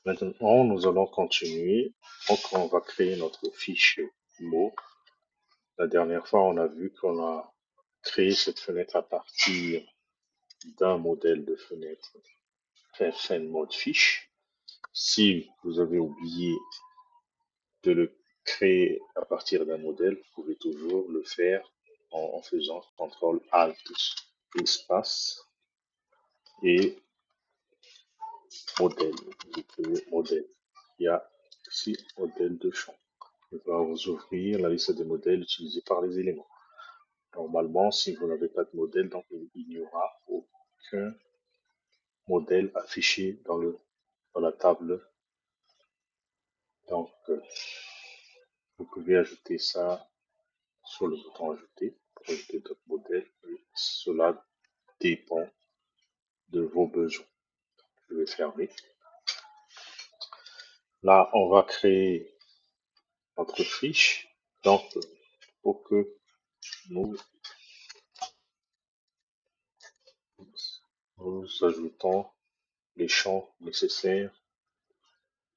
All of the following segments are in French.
Maintenant, nous allons continuer. Donc, on va créer notre fiche mot. La dernière fois, on a vu qu'on a créé cette fenêtre à partir d'un modèle de fenêtre fin mode fiche. Si vous avez oublié de le créer à partir d'un modèle, vous pouvez toujours le faire en faisant CTRL ALT espace et modèle. Vous écrivez modèle. Il y a ici modèle de champ. Il va vous ouvrir la liste des modèles utilisés par les éléments. Normalement, si vous n'avez pas de modèle, donc il n'y aura aucun modèle affiché dans la table. Donc, vous pouvez ajouter ça sur le bouton ajouter pour ajouter d'autres modèles. Et cela dépend de vos besoins. Je vais fermer. Là, on va créer notre fiche. Donc, pour que nous, nous ajoutons les champs nécessaires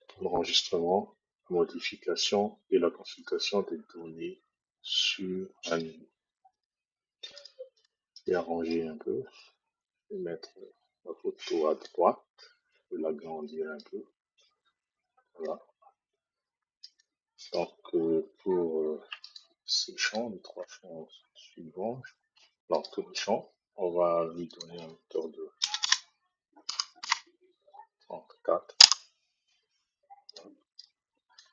pour l'enregistrement, la modification et la consultation des données sur un niveau. Je vais arranger un peu. Je vais mettre la photo à droite. Je vais l'agrandir un peu. Voilà. Donc, pour ces champs, les trois champs suivants, dans tous les champs, on va lui donner un hauteur de 34.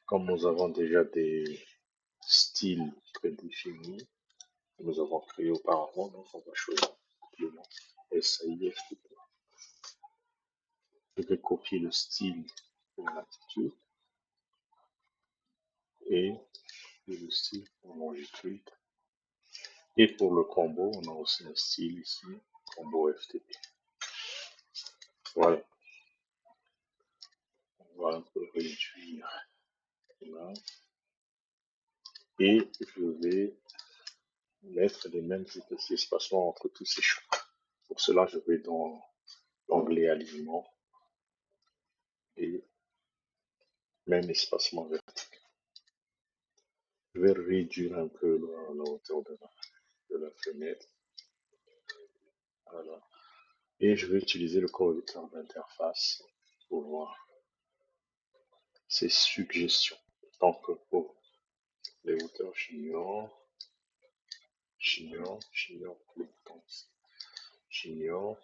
Comme nous avons déjà des styles prédéfinis que nous avons créés auparavant, donc on va choisir le nom SAIF. Je vais copier le style pour latitude et le style pour longitude. Et pour le combo, on a aussi un style ici, combo FTP. Voilà. On va un peu réduire là. Et je vais mettre les mêmes espacements entre tous ces champs. Pour cela, je vais dans l'onglet alignement et même espacement vertical. Je vais réduire un peu la hauteur de la fenêtre. Voilà. Et je vais utiliser le correcteur d'interface pour voir ces suggestions. Donc, pour les hauteurs, j'ignore les boutons ici. J'ignore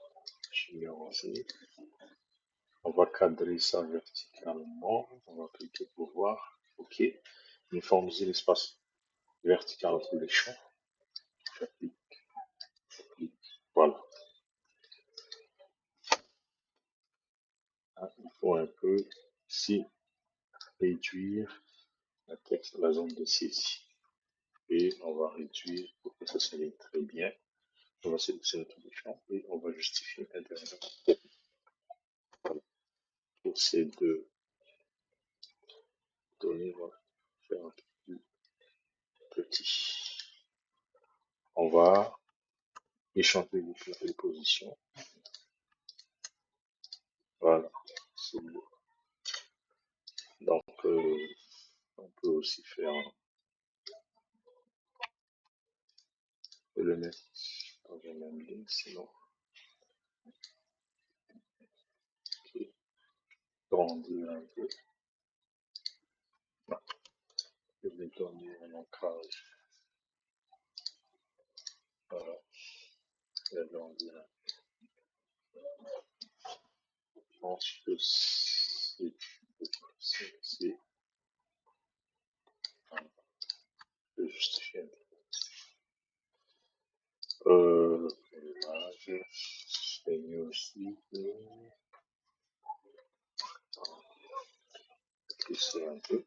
aussi. On va cadrer ça verticalement. On va cliquer pour voir. OK. Uniformiser l'espace vertical entre les champs. J'applique. Voilà. Il faut un peu ici réduire la zone de saisie. Et on va réduire pour que ça s'aligne très bien. On va sélectionner tous les champs et on va justifier l'intérieur. Pour ces deux données, on va faire un peu plus petit. On va échanger les positions. Voilà. Donc, on peut aussi faire le mettre dans la même ligne, sinon. Okay. Grandir un peu. Voilà. Je vais donner un ancrage. Voilà. Je vais grandir un peu. Je pense que c'est je vais justifier un peu. L'image, c'est mieux aussi que c'est un peu.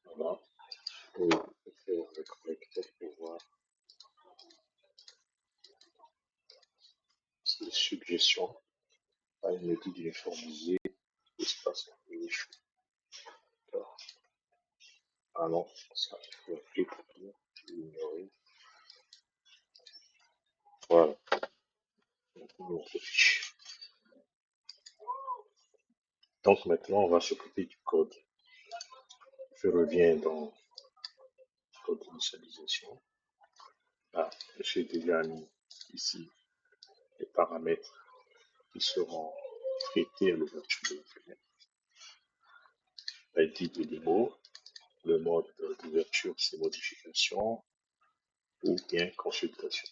Voilà. Et on peut faire le correcteur pour voir les suggestions. Là, il me dit d'uniformiser l'espace entre les choux. Ah non, ça, il faut appeler pour dire, je vais ignorer. Voilà. notre fiche. Donc maintenant, on va s'occuper du code. Je reviens dans le code d'initialisation. Là, j'ai déjà mis ici les paramètres qui seront traités à l'ouverture de la fenêtre. L'ID de l'IMO, le mode d'ouverture, c'est modification ou bien consultation.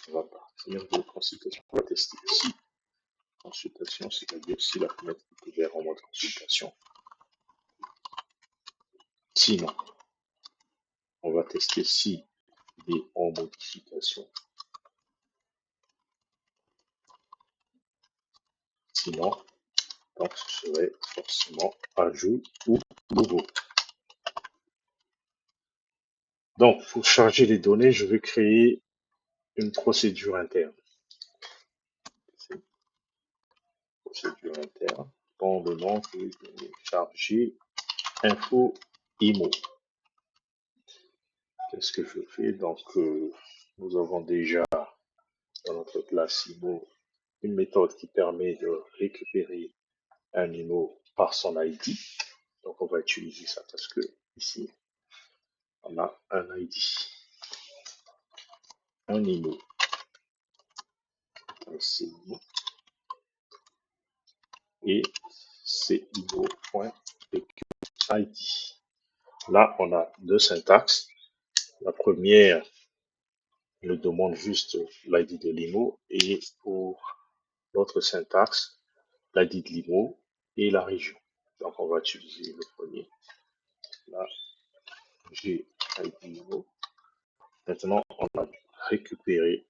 On va partir de consultation. On va tester ici. Consultation, c'est-à-dire si la fenêtre est ouverte en mode consultation. Sinon, on va tester si il est en modification. Sinon, donc ce serait forcément ajout ou nouveau. Donc, pour charger les données, je vais créer une procédure interne. Procédure interne. Dans le nom, je vais donner charger info IMO. Qu'est-ce que je fais? Donc, nous avons déjà dans notre classe IMO une méthode qui permet de récupérer un IMO par son ID. Donc, on va utiliser ça parce que ici, on a un ID. Un IMO. C'est IMO. Et c'est IMO.PQID. Là, on a deux syntaxes. La première nous demande juste l'ID de l'IMO et pour l'autre syntaxe, l'ID de l'IMO et la région. Donc, on va utiliser le premier. Là, j'ai ID IMO. Maintenant, on va récupérer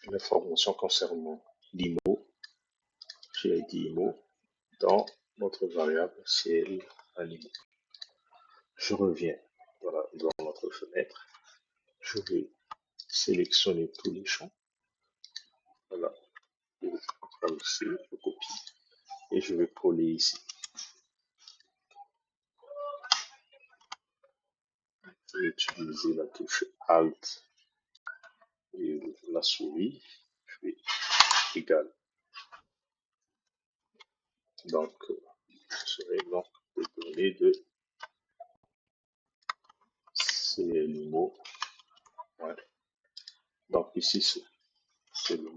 l'information concernant l'IMO, j'ai ID IMO, dans notre variable CL IMO. Je reviens voilà, dans notre fenêtre. Je vais sélectionner tous les champs. Voilà. Je vais CTRL C, je copie et je vais coller ici. Je vais utiliser la touche Alt et la souris. Je vais égal. Donc, ce serait donc les données de CLIMO. Ouais. Donc ici, c'est le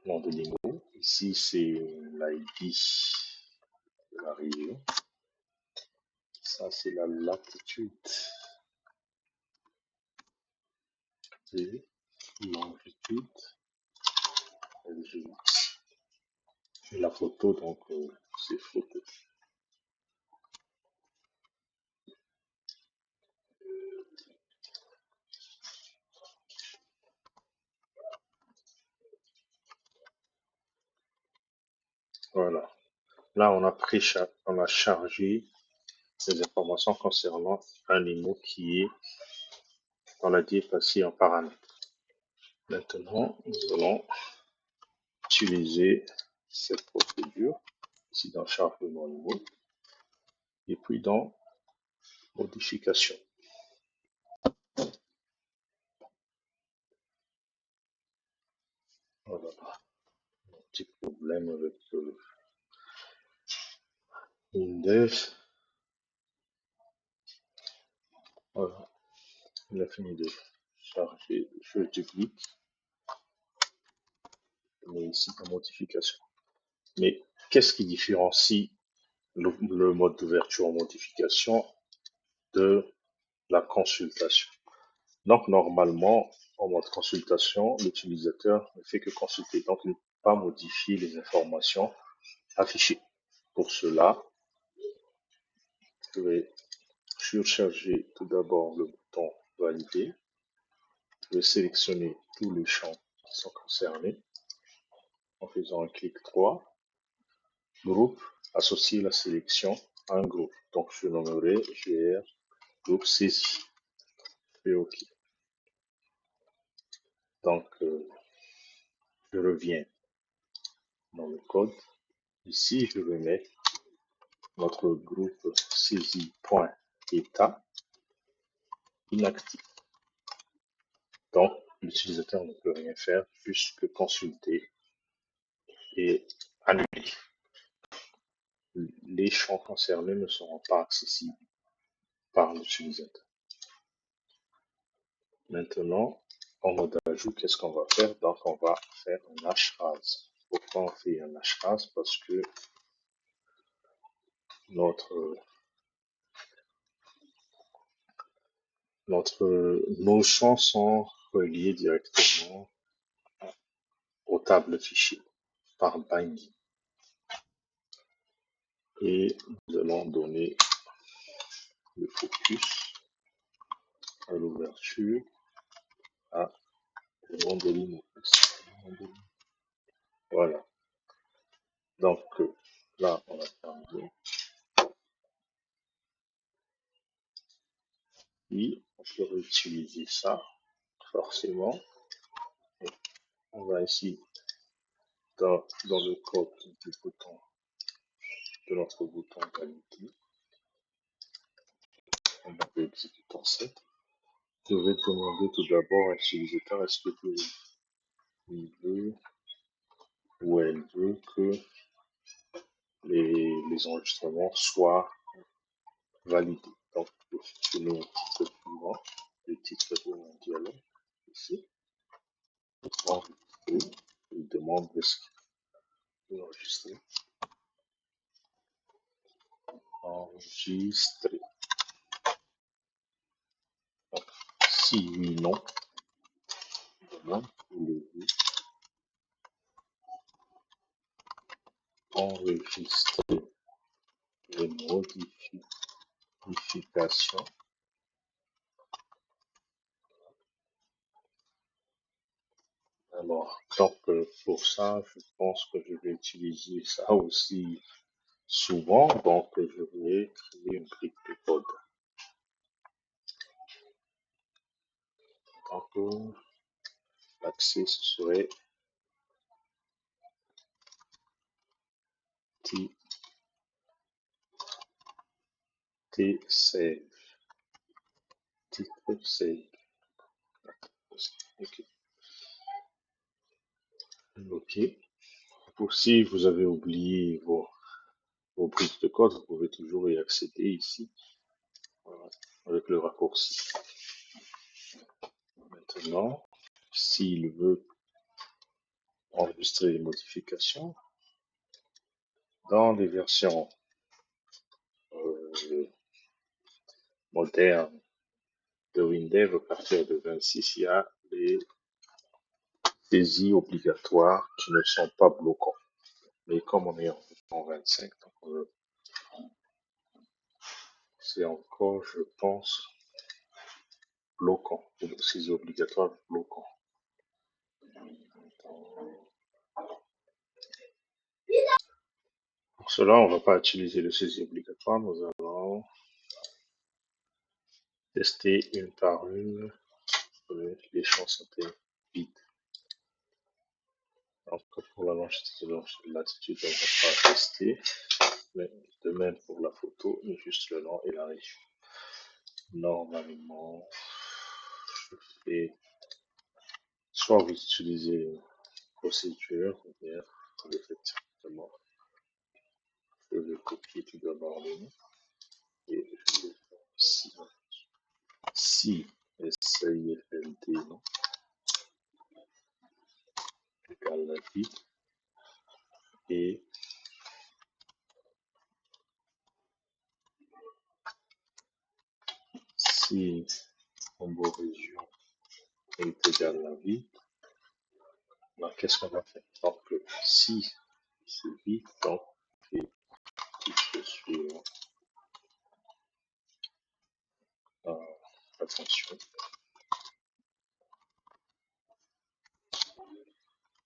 nom de l'IMO. Ici, c'est l'ID de la région. Ça, c'est la latitude et longitude. J'ai la photo, donc c'est photo. Voilà. Là, on a chargé des informations concernant un IMO qui est, on l'a dit, passé en paramètre. Maintenant, nous allons utiliser cette procédure ici dans chargement IMO et puis dans modification. Voilà. Un petit problème avec Index. Voilà. Il a fini de charger. Je duplique. Mais ici, en modification. Mais qu'est-ce qui différencie le mode d'ouverture en modification de la consultation? Donc, normalement, en mode consultation, l'utilisateur ne fait que consulter. Donc, il ne peut pas modifier les informations affichées. Pour cela, je vais surcharger tout d'abord le bouton valider. Je vais sélectionner tous les champs qui sont concernés en faisant un clic droit. Groupe, associer la sélection à un groupe. Donc, je nommerai GR groupe saisie. Et OK. Donc, je reviens dans le code. Ici, je vais mettre notre groupe saisie.état inactif. Donc, l'utilisateur ne peut rien faire, juste que consulter et annuler. Les champs concernés ne seront pas accessibles par l'utilisateur. Maintenant, en mode ajout, qu'est-ce qu'on va faire? Donc, on va faire un hashras. Pourquoi on fait un hashras? Parce que notre, nos champs sont reliés directement aux tables fichiers par binding. Et nous allons donner le focus à l'ouverture à Mondelino. Voilà. Donc là, on a terminé. Et on peut réutiliser ça, forcément. Et on va ici dans le code du bouton, de notre bouton qualité. On va exécuter 7. Je vais demander tout d'abord à l'utilisateur est-ce que il veut ou elle veut que les enregistrements soient validés. Donc, je mets un titre suivant, le titre de mon dialogue, ici. Enregistrer. Il demande d'enregistrer. Enregistrer. Donc, si oui, non, demande voulez-vous enregistrer les modifications. Alors, donc pour ça, je pense que je vais utiliser ça aussi souvent. Donc, je vais créer une brique de code. Donc, l'accès, ce serait save. Titre save. Ok. Ok. Pour si vous avez oublié vos briques de code, vous pouvez toujours y accéder ici. Voilà, avec le raccourci. Maintenant, s'il veut enregistrer les modifications, dans les versions modernes de Windev, à partir de 26, il y a les saisies obligatoires qui ne sont pas bloquants. Mais comme on est en 25, c'est encore, je pense, bloquant. Saisies obligatoires bloquants. Pour cela, on ne va pas utiliser le saisie obligatoire. Nous allons tester une par une les champs sont vides. Donc, pour la longitude, on ne va pas tester. Mais de même pour la photo, juste le nom et la région. Normalement, je fais soit vous utilisez une procédure ou bien vous le faites directement. Je vais copier tout d'abord le nom et je vais faire ici. Si SIFLD non égale la vie et si combo région est égal à la vie, alors qu'est-ce qu'on va faire? Donc si c'est vide, donc je fais titre suivant. Attention.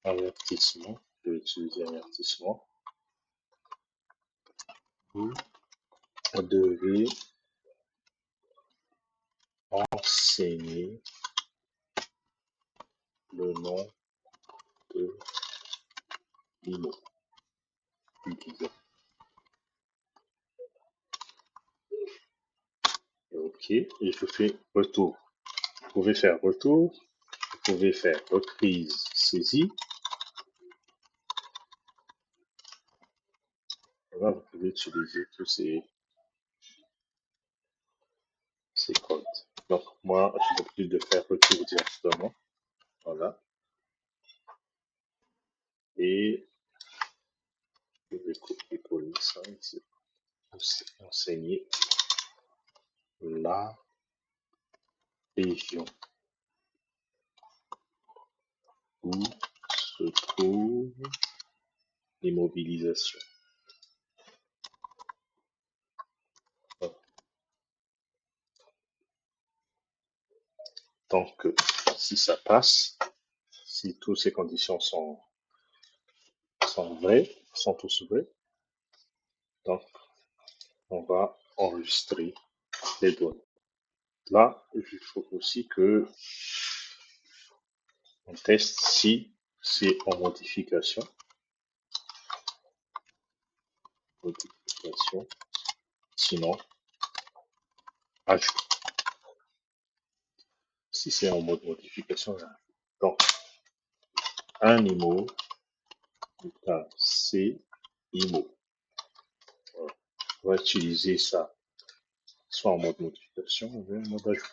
Avertissement. Je vais utiliser avertissement. Vous devez enseigner le nom de l'IMO. Ok, et je fais retour. Vous pouvez faire retour, pouvez faire reprise saisie. Là, vous pouvez utiliser tous ces codes. Donc, moi, j'ai l'habitude de faire retour directement. Voilà. Et je vais copier-coller ça ici. Enseigner la région où se trouve l'immobilisation. Voilà. Donc, si ça passe, si toutes ces conditions sont vraies, sont tous vraies, donc on va enregistrer les données. Là, il faut aussi que on teste si c'est en modification. Modification. Sinon, ajout. Si c'est en mode modification, donc un IMO, c'est IMO. Voilà. On va utiliser ça soit en mode modification ou en mode ajout.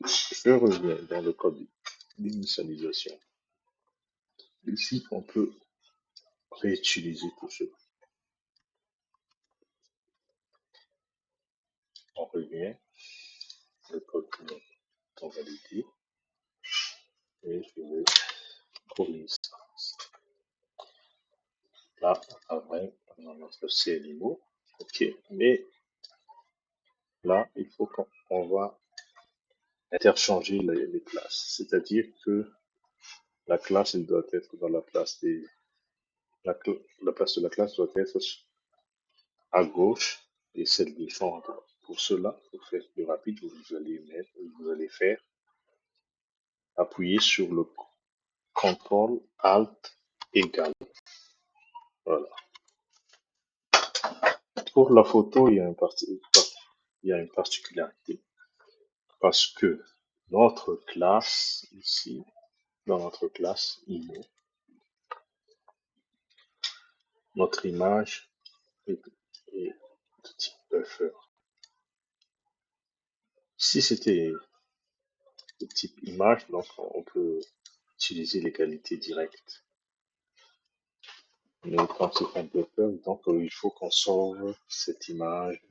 Je reviens dans le code d'initialisation. Ici, on peut réutiliser tout cela. On revient, le code est validé et je vais coller ça. Là, après, on a notre CLIMO. OK, mais là, il faut qu'on va interchanger les classes. C'est-à-dire que la classe, elle doit être dans la place des... La place de la classe doit être à gauche et celle des champs à droite. Pour cela, pour faire plus rapide, vous allez faire appuyer sur le CTRL ALT égal. Voilà. Pour la photo, il y a une particularité parce que notre classe ici, dans notre classe IMO, notre image est de type buffer. Si c'était de type image, donc on peut utiliser l'égalité directe. Mais quand c'est un buffer, donc il faut qu'on sauve cette image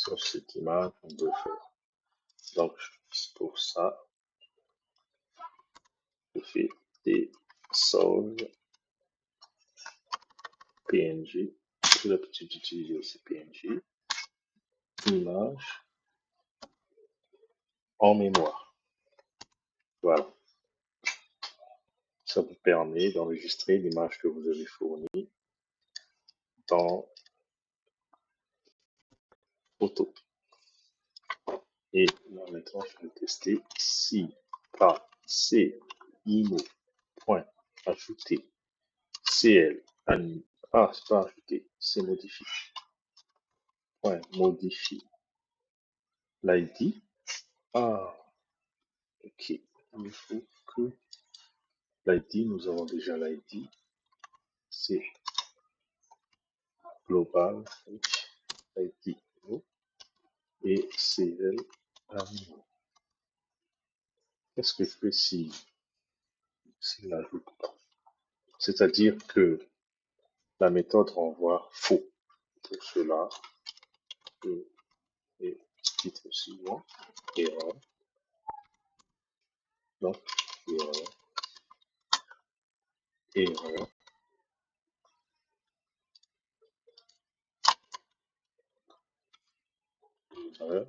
en buffer. Donc pour ça, je fais des sauve PNG. J'ai l'habitude d'utiliser aussi PNG. Image en mémoire. Voilà. Ça vous permet d'enregistrer l'image que vous avez fournie dans Photo. Et là, maintenant, je vais tester si par C, IMO, point, ajouter, CL, c'est pas ajouté, c'est modifié, point, modifie, l'ID, ok, il faut que l'ID, nous avons déjà l'ID, c'est global, ID, et CL, IMO. Qu'est-ce que je fais s'il n'ajoute pas? C'est-à-dire que la méthode renvoie faux. Pour cela, et titre suivant, erreur, donc erreur, erreur, erreur,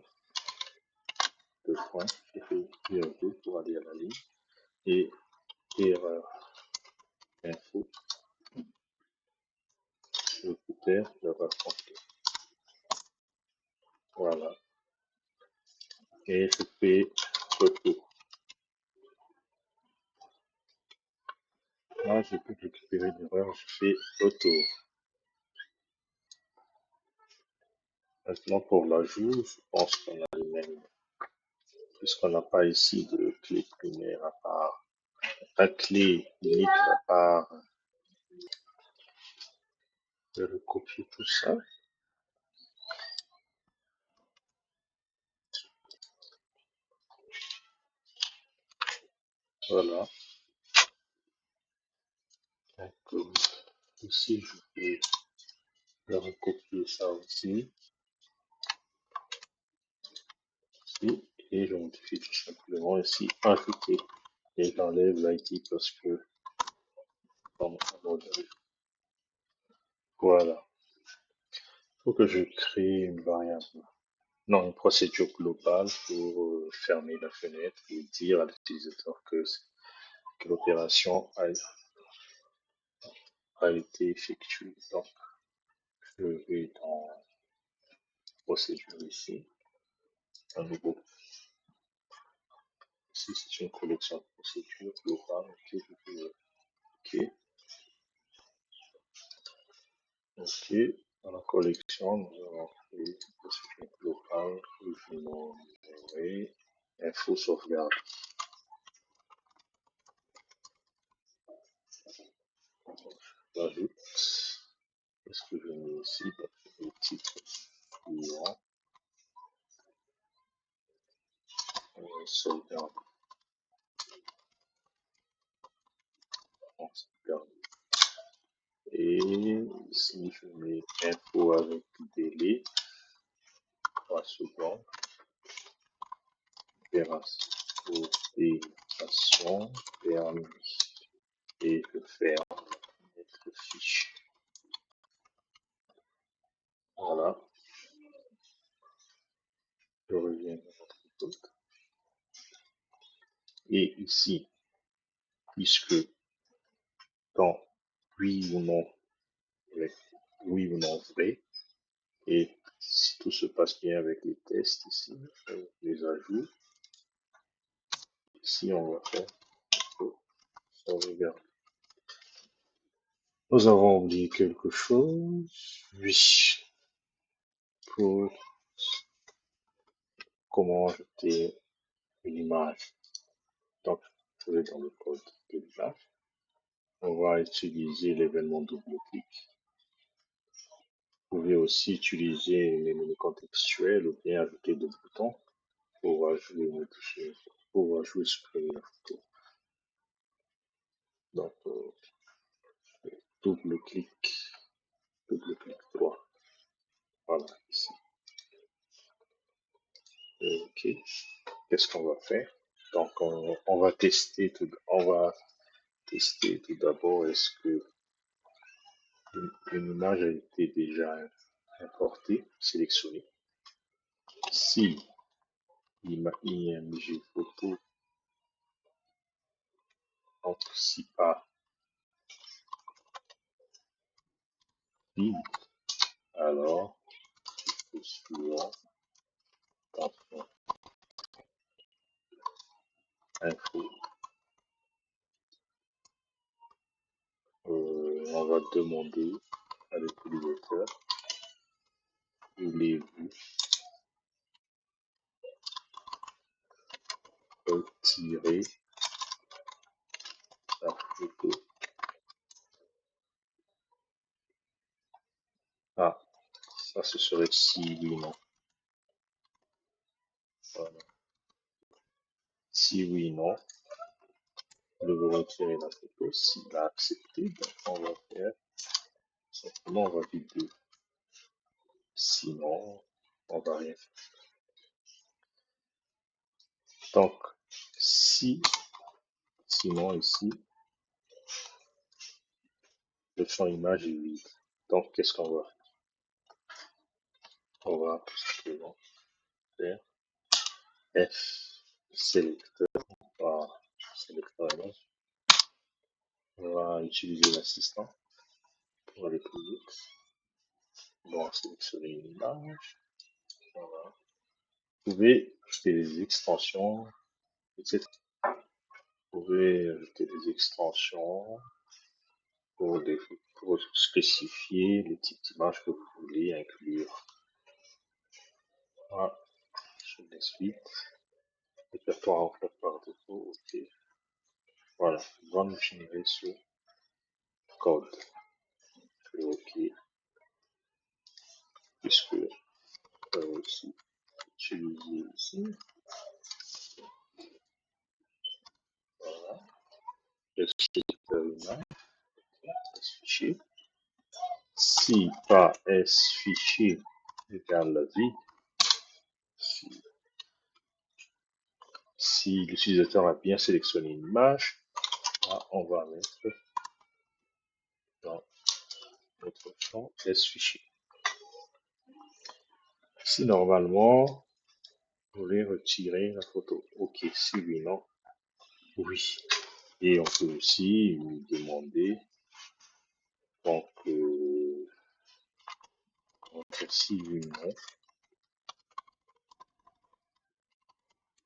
deux points, j'ai fait virgule pour aller à la ligne, et erreur, info, le critère de raconter. Voilà. Et je fais retour. Là, j'ai pu récupérer l'erreur, je fais retour. Maintenant, pour l'ajout, je pense qu'on a puisqu'on n'a pas ici de clé primaire à part, un clé unique à part, je vais recopier tout ça. Voilà. Donc, ici, je peux recopier ça aussi. Ici, et je modifie tout simplement ici, ajouter. Et j'enlève l'IT parce que, voilà. Il faut que je crée une variable. Non, une procédure globale pour fermer la fenêtre et dire à l'utilisateur que l'opération a été effectuée. Donc, je vais dans procédure ici, un nouveau. Ici, c'est une collection de procédures globales. Ok, je vais OK. OK. Dans la collection, nous allons créer une procédure globale que je vais nommer info sauvegarde. J'ajoute. Qu'est-ce que je mets ici? Le titre client. Sauvegarde. On sauvegarde. Et ici, je mets info avec délai. 3 secondes. Opération permis. Et je ferme notre fiche. Voilà. Je reviens dans notre code. Et ici, puisque dans oui ou non, oui ou non vrai, et si tout se passe bien avec les tests ici, les ajouts, ici on va faire sauvegarde. Nous avons oublié quelque chose. Oui. Pour comment ajouter une image. Donc, je vais dans le code de l'image. On va utiliser l'événement double-clic. Vous pouvez aussi utiliser une menu contextuelle ou bien ajouter des boutons pour ajouter, supprimer la photo. Donc, double-clic droit. Voilà, ici. OK. Qu'est-ce qu'on va faire? Donc, on va tester tout d'abord est-ce que une image a été déjà importée, sélectionnée. Si IMG photo n'anticipe pas vide, alors le suivant, info, on va demander à l'utilisateur voulez-vous retirer la photo. Ah, ça ce serait si oui, non. Voilà. Si oui, non, je veux retirer la photo. S'il a accepté, donc on va faire simplement on va vider. Sinon, on va rien faire. Donc, sinon ici, le champ image est vide. Donc, qu'est-ce qu'on va faire? On va tout simplement faire F sélecteur. Voilà, sélecteur image. On va utiliser l'assistant pour aller plus vite. On va sélectionner une image. Voilà. Vous pouvez ajouter des extensions, etc. Vous pouvez ajouter des extensions pour, pour spécifier le type d'image que vous voulez inclure. Voilà. Je laisse vite. répertoire en faire par défaut, ok. Voilà, on va nous générer ce code. Ok, puisque aussi utiliser ici. Voilà, s fichier. Si pas s fichier égale vide, si l'utilisateur a bien sélectionné une image, là, on va mettre dans notre champ s fichier. Si normalement, vous voulez retirer la photo, ok, si oui, non, oui. Et on peut aussi lui demander, donc, si oui, non,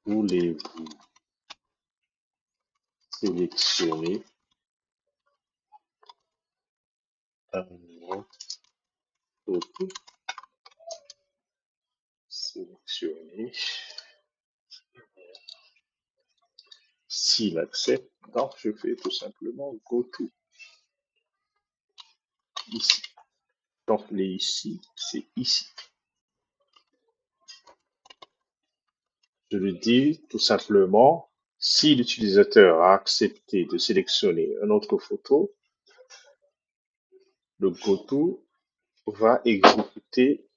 voulez-vous sélectionner un autre photo, sélectionner. S'il accepte, donc je fais tout simplement go to ici. Donc les ici, c'est ici. Je lui dis tout simplement, si l'utilisateur a accepté de sélectionner une autre photo, le goto va exécuter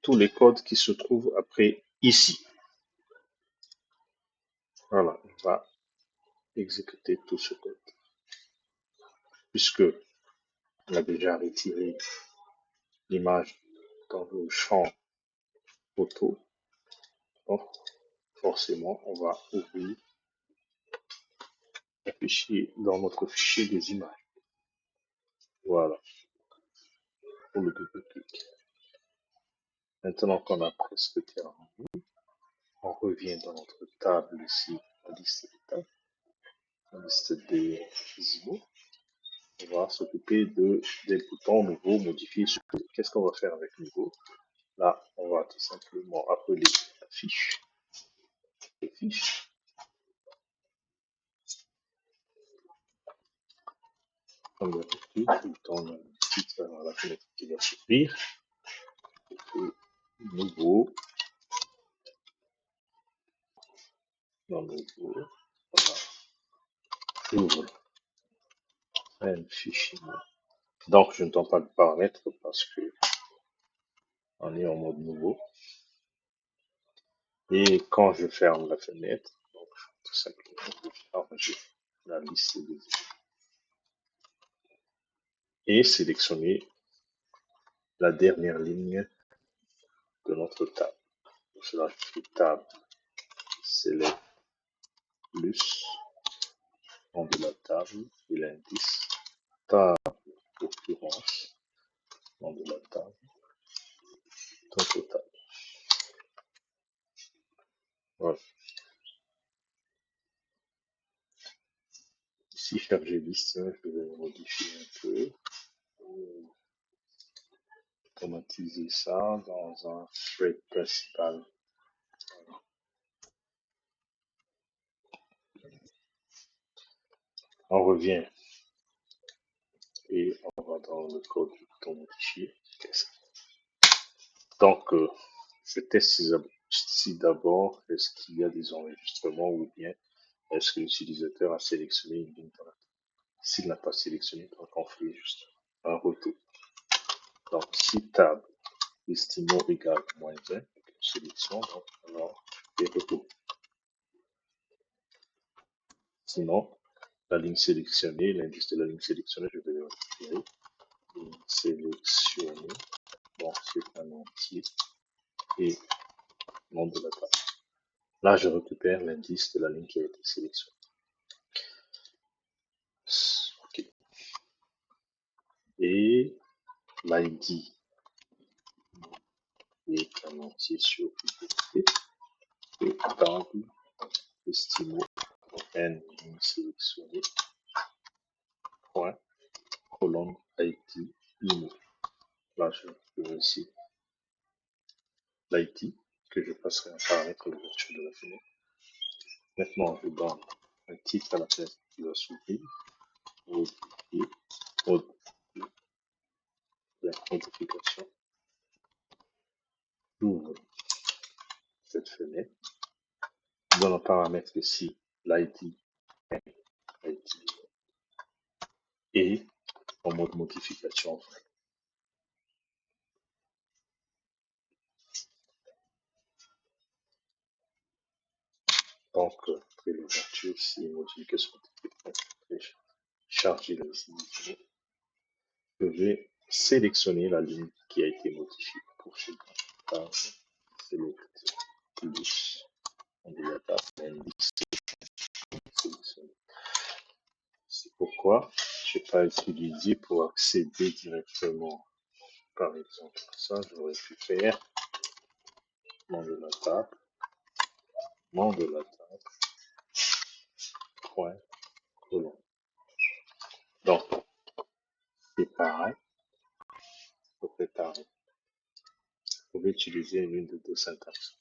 tous les codes qui se trouvent après ici. Voilà, on va exécuter tout ce code. Puisque on a déjà retiré l'image dans le champ photo, donc forcément on va ouvrir un fichier dans notre fichier des images. Voilà, pour le double clic. Maintenant qu'on a presque terminé, on revient dans notre table ici, la liste des tables, la liste des IMO. On va s'occuper des boutons nouveaux, modifier. Qu'est-ce qu'on va faire avec nouveau? Là, on va tout simplement appeler la fiche. Les fiches. Comme d'habitude, bouton la fenêtre qui va s'ouvrir. Nouveau. Dans nouveau. Voilà. J'ouvre un fichier. Donc, je ne donne pas de paramètres parce que on est en mode nouveau. Et quand je ferme la fenêtre, donc, tout simplement, je charge la liste des et sélectionner la dernière ligne de notre table. Pour cela, je fais table, select plus, nom de la table et l'indice, table occurrence, nom de la table, temps total. Voilà. Ici, charger liste, je vais modifier un peu, automatiser ça dans un thread principal. On revient et on va dans le code du bouton modifier. Donc, je teste si d'abord, est-ce qu'il y a des enregistrements ou bien est-ce que l'utilisateur a sélectionné une ligne dans la table. S'il n'a pas sélectionné, donc on fait juste un retour. Donc, si table estimo égale moins 1, sélection, donc alors, et retour. Sinon, la ligne sélectionnée, l'indice de la ligne sélectionnée, je vais le récupérer. Ligne sélectionnée, donc c'est un entier et nom de la table. Là, je récupère l'indice de la ligne qui a été sélectionnée. Ok. Et l'ID est un entier sur UTP et table estimo n ligne sélectionnée point colonne ID IMO. Là, je récupère ici l'ID que je passerai en paramètre l'ouverture de la fenêtre. Maintenant, je donne un titre à la fenêtre qui va s'ouvrir. Modifier, modifier, la modification. J'ouvre cette fenêtre. Dans le paramètre ici, l'ID et en mode modification. Donc, après l'ouverture, ici, modification, charger le signe. Je vais sélectionner la ligne qui a été modifiée pour chez moi. Select plus. On dit la table index. C'est pourquoi je n'ai pas utilisé pour accéder directement. Par exemple, ça, j'aurais pu faire nom de la table, nom de la table, point, colon. Donc, c'est pareil, pour préparer. Vous pouvez utiliser une de deux syntaxes.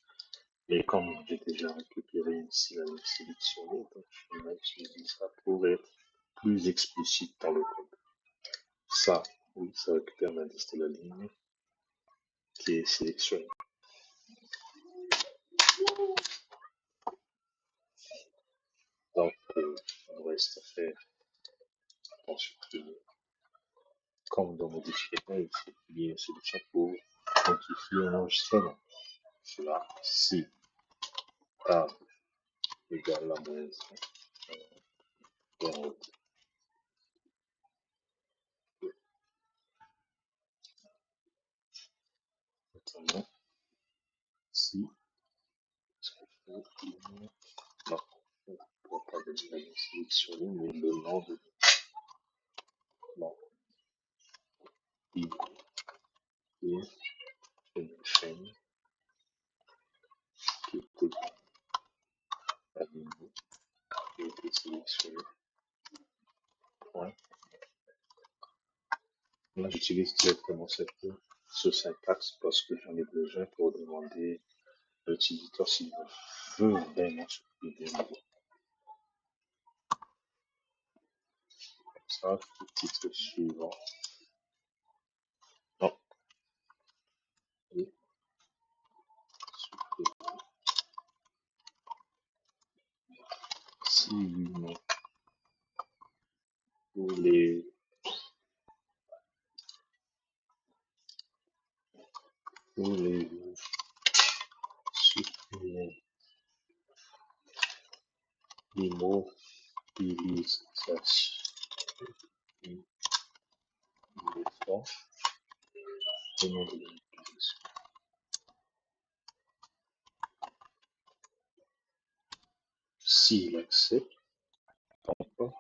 Mais comme j'ai déjà récupéré ici la ligne sélectionnée, donc je vais utiliser ça pour être plus explicite dans le code. Ça, oui, ça récupère l'indice de la ligne qui est sélectionnée. Donc, il nous reste à faire en supprimer. Comme dans modificateur, il faut qu'il y ait une solution pour modifier un enregistrement. Cela, si table égale la moins 1, notamment si, non, on ne doit pas donner la ligne sélectionnée, mais le nom de non, il est une chaîne qui était alignée, qui a été sélectionnée. Ouais. Là, j'utilise directement ce syntaxe parce que j'en ai besoin pour demander à l'utilisateur s'il veut vraiment supprimer des mots. Comme ça, le titre suivant. Non, et supprimer. Si oui, non, vous voulez supprimer l'immobilisation des fonds et non de l'immobilisation. S'il accepte, on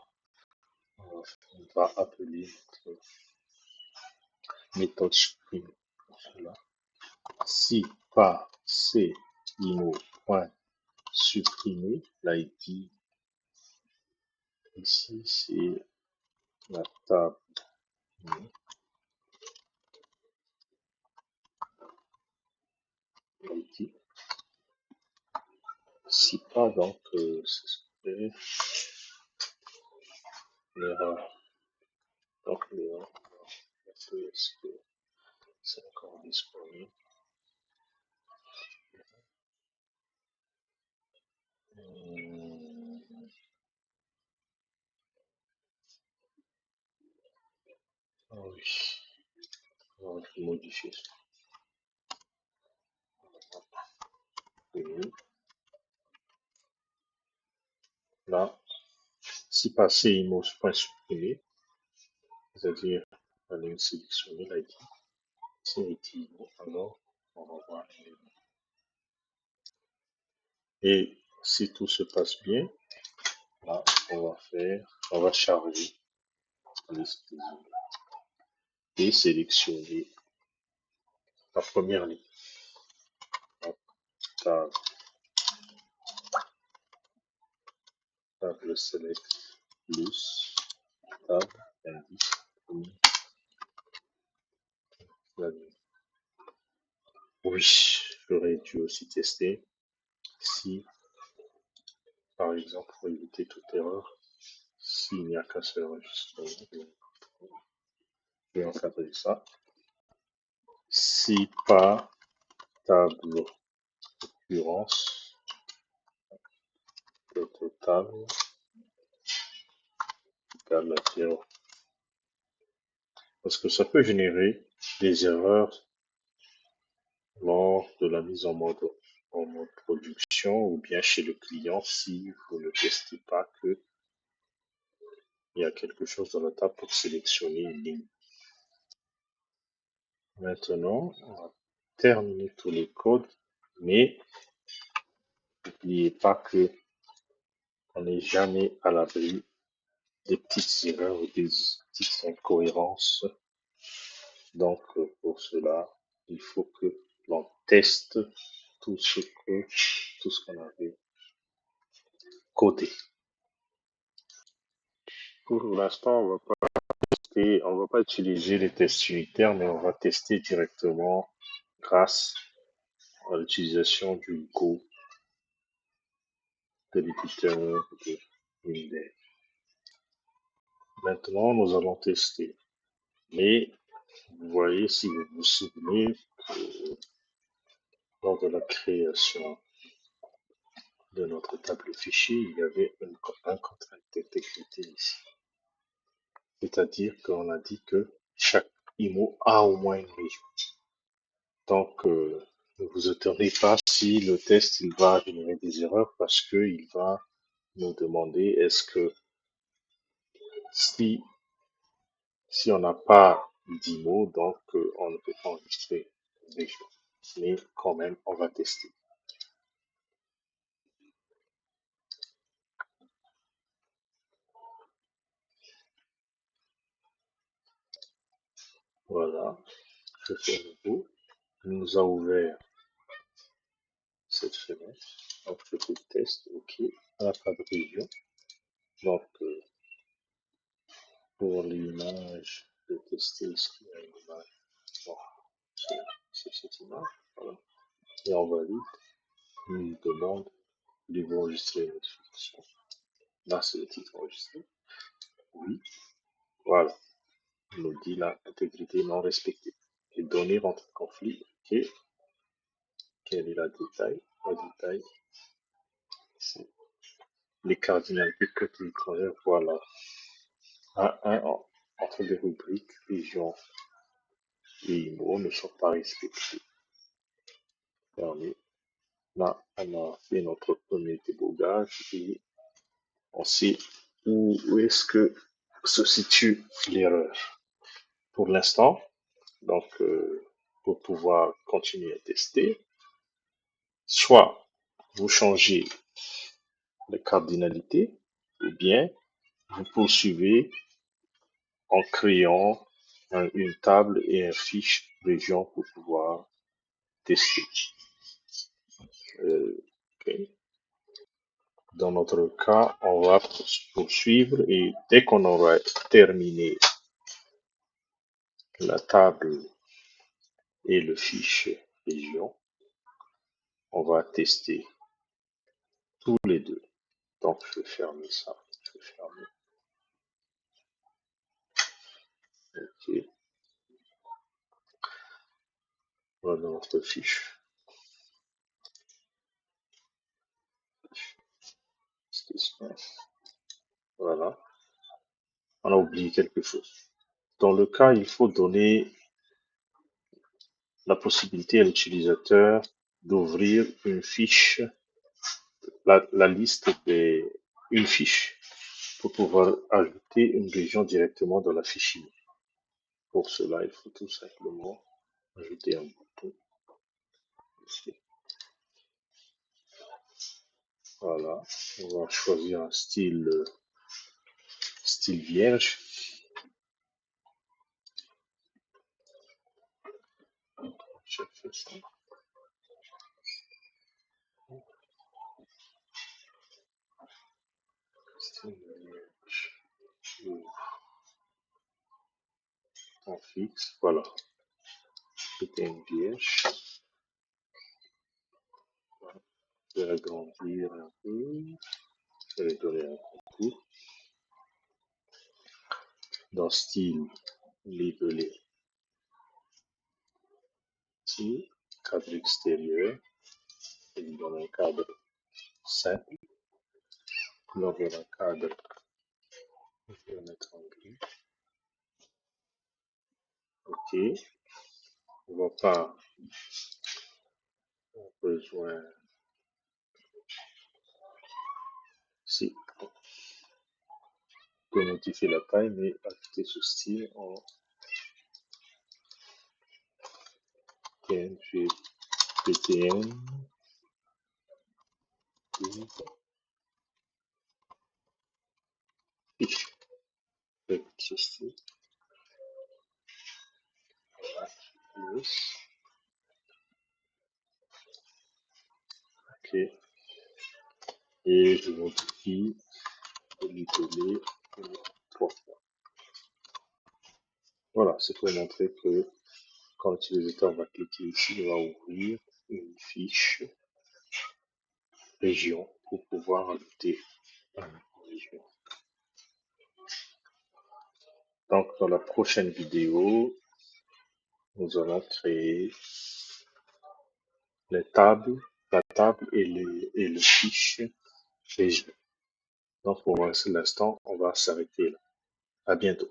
va appeler notre méthode supprimer pour cela. Si par C point supprimer, l'ID ici c'est la table ID. Si pas, donc ce serait l'erreur. Donc l'erreur, est-ce que c'est encore disponible? Ah oui, on va modifier ça. Là, si passer IMO point supprimé, c'est-à-dire la ligne sélectionnée, l'ID, c'est IMO, alors on va voir. Et si tout se passe bien, là, on va charger la liste des IMO et sélectionner la première ligne. Donc, table select plus table indice la ligne. Oui, j'aurais dû aussi tester si Par exemple, pour éviter toute erreur, s'il n'y a qu'un seul enregistrement, je vais encadrer ça. Si pas table occurrence, le total égale à 0. Parce que ça peut générer des erreurs lors de la mise en mode production ou bien chez le client si vous ne testez pas qu'il y a quelque chose dans la table pour sélectionner une ligne. Maintenant, on va terminer tous les codes, mais n'oubliez pas que on n'est jamais à l'abri des petites erreurs ou des petites incohérences. Donc, pour cela, il faut que l'on teste tout ce qu'on avait codé. Pour l'instant, on va pas utiliser les tests unitaires, mais on va tester directement grâce à l'utilisation du Go de l'éditeur de Windows. Maintenant, nous allons tester. Mais vous voyez, si vous vous souvenez, lors de la création de notre table de fichiers, il y avait un contrainte d'intégrité ici. C'est-à-dire qu'on a dit que chaque IMO a au moins une région. Donc, ne vous étonnez pas si le test il va générer des erreurs parce qu'il va nous demander est-ce que si, si on n'a pas d'IMO, donc on ne peut pas enregistrer une région. Mais quand même, on va tester. Voilà, je fais nouveau. Il nous a ouvert cette fenêtre. Donc, je fais test, OK, on n'a pas de région. Donc, pour l'image, je vais tester est-ce qu'il y a une image. Bon, c'est cette image, voilà. Et on valide. Il nous demande de vous enregistrer une notification. Là, c'est le titre enregistré. Oui, voilà. Il nous dit là, intégrité non respectée. Les données rentrent en conflit. OK. Quel est la détail? Le détail, c'est les cardinalités de côté étrangère. Voilà. Un entre les rubriques, région et IMO ne sont pas respectés. Fermé. Là, on a fait notre premier débogage et on sait où est-ce que se situe l'erreur. Pour l'instant, donc, pour pouvoir continuer à tester, soit vous changez les cardinalités, ou bien vous poursuivez en créant une table et un fiche région pour pouvoir tester. Ok. Dans notre cas, on va poursuivre et dès qu'on aura terminé la table et le fiche région, on va tester tous les deux. Donc, je vais fermer ça. Je vais fermer. OK. Voilà notre fiche. Voilà. On a oublié quelque chose. Dans le cas, il faut donner la possibilité à l'utilisateur d'ouvrir une fiche, la liste une fiche pour pouvoir ajouter une région directement dans la fiche email. Pour cela, il faut tout simplement ajouter un bouton ici. Voilà. On va choisir un style vierge. Je fais ça. Style vierge. En fixe. Voilà. C'était une vierge. Voilà. Je vais agrandir un peu. Je vais lui donner un concours. Dans style, labelé, ici, cadre extérieur, je lui donne un cadre simple. Couleur de la cadre, je vais mettre en gris. OK. On va pas besoin, si, on peut modifier la taille, mais ajouter ce style en PNG, PTN, fiche, avec ce style, yes. OK. Et je modifie de l'isoler 3 fois. Voilà, c'est pour montrer que quand l'utilisateur va cliquer ici, il va ouvrir une fiche région pour pouvoir ajouter une région. Donc, dans la prochaine vidéo, nous allons créer les tables, la table et le fiche région. Donc, pour l'instant, on va s'arrêter là. À bientôt.